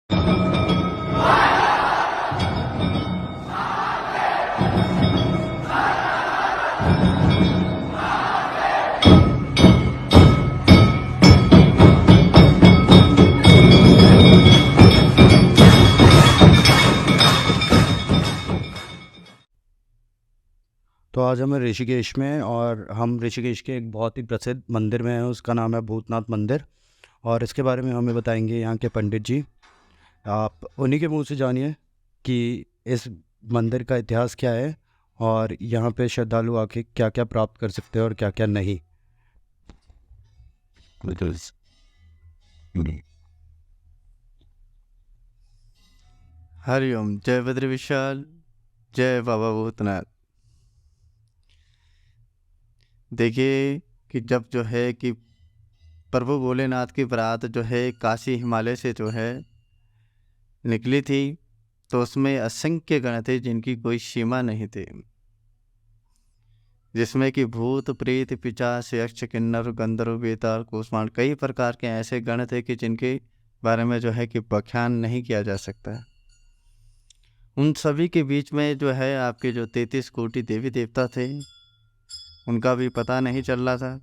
तो आज हम ऋषिकेश में और हम ऋषिकेश के एक बहुत ही प्रसिद्ध मंदिर में हैं। उसका नाम है भूतनाथ मंदिर और इसके बारे में हमें बताएंगे यहाँ के पंडित जी। आप उन्हीं के मुंह से जानिए कि इस मंदिर का इतिहास क्या है और यहाँ पे श्रद्धालु आके क्या क्या प्राप्त कर सकते हैं और क्या क्या नहीं। हरिओम। जय बद्री विशाल, जय बाबा भूतनाथ। देखिए कि जब जो है कि प्रभु भोलेनाथ की बारात जो है काशी हिमालय से जो है निकली थी, तो उसमें असंख्य गण थे जिनकी कोई सीमा नहीं थी, जिसमें कि भूत प्रेत पिशाच यक्ष किन्नर गंधर्व बेताल कूष्मांड कई प्रकार के ऐसे गण थे कि जिनके बारे में जो है कि व्याख्यान नहीं किया जा सकता है। उन सभी के बीच में जो है आपके जो 33 कोटि देवी देवता थे, उनका भी पता नहीं चल रहा था,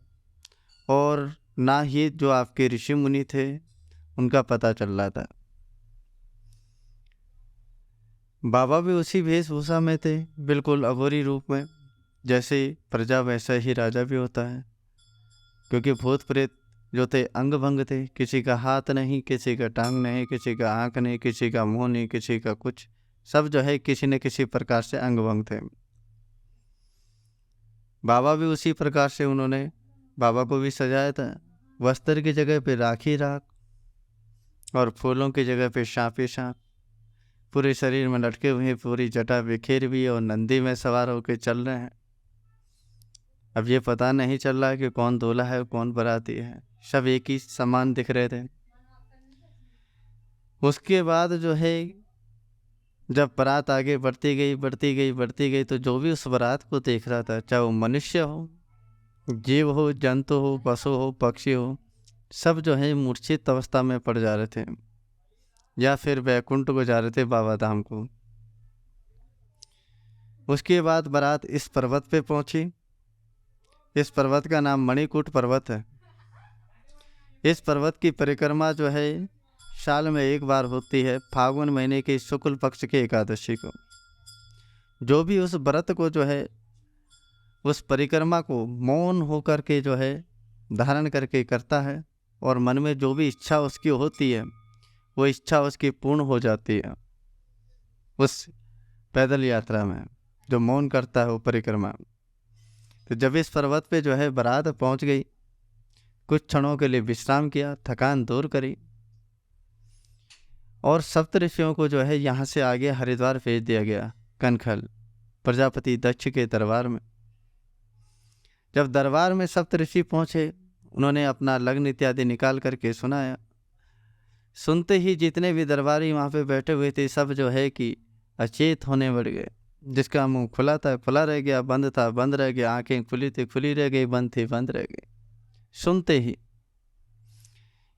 और ना ही जो आपके ऋषि मुनि थे उनका पता चल रहा था। बाबा भी उसी वेशभूषा में थे, बिल्कुल अघोरी रूप में। जैसे प्रजा वैसा ही राजा भी होता है, क्योंकि भूत प्रेत जो थे अंग भंग थे। किसी का हाथ नहीं, किसी का टांग नहीं, किसी का आँख नहीं, किसी का मुंह नहीं, किसी का कुछ, सब जो है किसी न किसी प्रकार से अंग भंग थे। बाबा भी उसी प्रकार से उन्होंने बाबा को भी सजाया था। वस्त्र की जगह पे राखी राख और फूलों की जगह पे सांपी सांप, पूरे शरीर में लटके हुए, पूरी जटा बिखेर हुई और नंदी में सवार होकर चल रहे हैं। अब ये पता नहीं चल रहा है कि कौन दूल्हा है कौन बाराती है, सब एक ही समान दिख रहे थे। उसके बाद जो है जब बारात आगे बढ़ती गई बढ़ती गई बढ़ती गई, तो जो भी उस बारात को देख रहा था, चाहे वो मनुष्य हो, जीव हो, जंतु हो, पशु हो, पक्षी हो, सब जो है मूर्छित अवस्था में पड़ जा रहे थे या फिर वैकुंठ को जा रहे थे, बाबा धाम को। उसके बाद बारात इस पर्वत पे पहुंची। इस पर्वत का नाम मणिकूट पर्वत है। इस पर्वत की परिक्रमा जो है साल में एक बार होती है, फागुन महीने के शुक्ल पक्ष के एकादशी को। जो भी उस व्रत को जो है, उस परिक्रमा को मौन होकर के जो है धारण करके करता है, और मन में जो भी इच्छा उसकी होती है वो इच्छा उसकी पूर्ण हो जाती है उस पैदल यात्रा में, जो मौन करता है वो परिक्रमा। तो जब इस पर्वत पे जो है बारात पहुंच गई, कुछ क्षणों के लिए विश्राम किया, थकान दूर करी, और सप्तऋषियों को जो है यहाँ से आगे हरिद्वार भेज दिया गया, कनखल प्रजापति दक्ष के दरबार में। जब दरबार में सप्तऋषि पहुँचे, उन्होंने अपना लग्न इत्यादि निकाल करके सुनाया। सुनते ही जितने भी दरबारी वहाँ पे बैठे हुए थे, सब जो है कि अचेत होने बढ़ गए। जिसका मुंह खुला था खुला रह गया, बंद था बंद रह गया, आंखें खुली थी खुली रह गई, बंद थी बंद रह गई। सुनते ही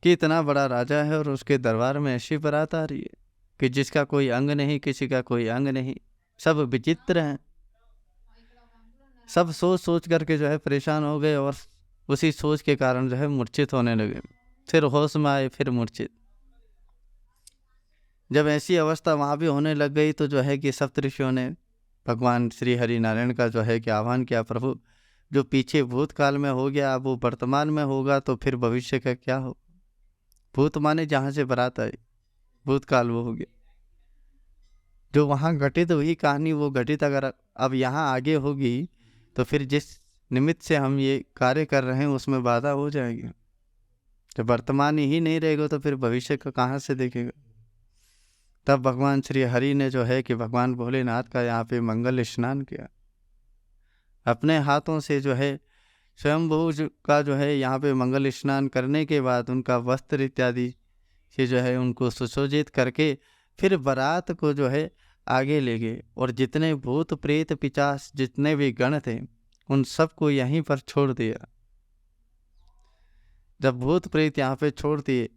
कि इतना बड़ा राजा है और उसके दरबार में ऐसी बारात आ रही है कि जिसका कोई अंग नहीं, किसी का कोई अंग नहीं, सब विचित्र हैं। सब सोच सोच करके जो है परेशान हो गए, और उसी सोच के कारण जो है मूर्छित होने लगे। फिर होश में आए, फिर मूर्छित। जब ऐसी अवस्था वहाँ भी होने लग गई, तो जो है कि सप्तऋषियों ने भगवान श्री हरि नारायण का जो है कि आह्वान किया, प्रभु जो पीछे भूतकाल में हो गया, अब वो वर्तमान में होगा, तो फिर भविष्य का क्या हो। भूत माने जहाँ से बारात आई, भूतकाल वो हो गया। जो वहाँ घटित हुई कहानी वो घटित अगर अब यहाँ आगे होगी, तो फिर जिस निमित्त से हम ये कार्य कर रहे हैं उसमें बाधा हो जाएगी। जब वर्तमान ही नहीं रहेगा तो फिर भविष्य का कहाँ से देखेगा। तब भगवान श्री हरि ने जो है कि भगवान भोलेनाथ का यहाँ पे मंगल स्नान किया। अपने हाथों से जो है स्वयंभू का जो है यहाँ पे मंगल स्नान करने के बाद उनका वस्त्र इत्यादि से जो है उनको सुशोभित करके फिर बारात को जो है आगे ले गए, और जितने भूत प्रेत पिशाच जितने भी गण थे उन सबको यहीं पर छोड़ दिया। जब भूत प्रेत यहाँ पे छोड़ दिए,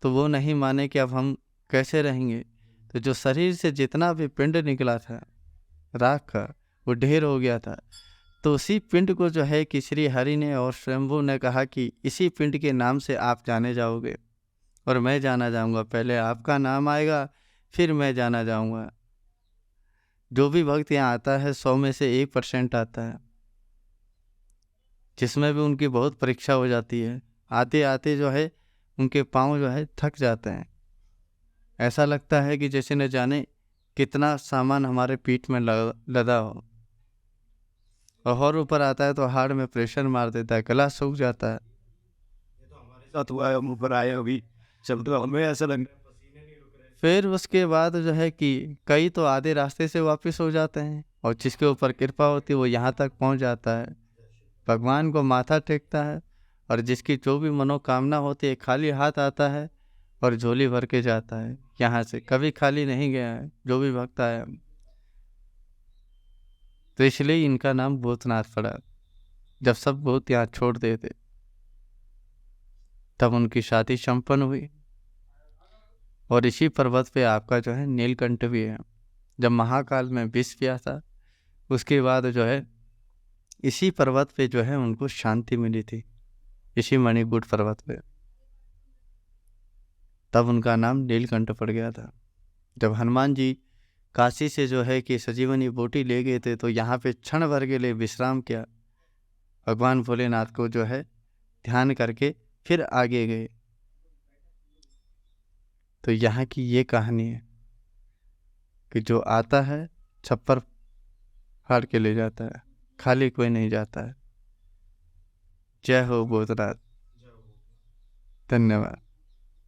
तो वो नहीं माने कि अब हम कैसे रहेंगे? तो जो शरीर से जितना भी पिंड निकला था राख का, वो ढेर हो गया था। तो उसी पिंड को जो है कि श्री हरि ने और स्वयंभू ने कहा कि इसी पिंड के नाम से आप जाने जाओगे और मैं जाना जाऊंगा। पहले आपका नाम आएगा, फिर मैं जाना जाऊंगा। जो भी भक्त यहाँ आता है 100 में से 1% आता है, जिसमें भी उनकी बहुत परीक्षा हो जाती है। आते आते जो है उनके पाँव जो है थक जाते हैं। ऐसा लगता है कि जैसे न जाने कितना सामान हमारे पीठ में लदा हो। और ऊपर आता है तो हार्ट में प्रेशर मार देता है, गला सूख जाता है। ये तो हमारे साथ हुआ है, हम ऊपर आए अभी जब तो हमें ऐसा लग रहा है पसीने नहीं रुक रहे। फिर उसके बाद जो है कि कई तो आधे रास्ते से वापस हो जाते हैं और जिसके ऊपर कृपा होती है वो यहाँ तक पहुँच जाता है, भगवान को माथा टेकता है और जिसकी जो भी मनोकामना होती है खाली हाथ आता है और झोली भर के जाता है। यहाँ से कभी खाली नहीं गया है जो भी भक्त आया। तो इसलिए इनका नाम भूतनाथ पड़ा। जब सब भूत यहाँ छोड़ देते तब उनकी शादी संपन्न हुई। और इसी पर्वत पे आपका जो है नीलकंठ भी है। जब महाकाल में विष पिया था उसके बाद जो है इसी पर्वत पे जो है उनको शांति मिली थी, इसी मणिकूट पर्वत पे। तब उनका नाम नीलकंठ पड़ गया था। जब हनुमान जी काशी से जो है कि संजीवनी बूटी ले गए थे तो यहाँ पे क्षण भर के लिए विश्राम किया, भगवान भोलेनाथ को जो है ध्यान करके फिर आगे गए। तो यहाँ की ये कहानी है कि जो आता है छप्पर फाड़ के ले जाता है, खाली कोई नहीं जाता है। जय हो भूतनाथ। धन्यवाद।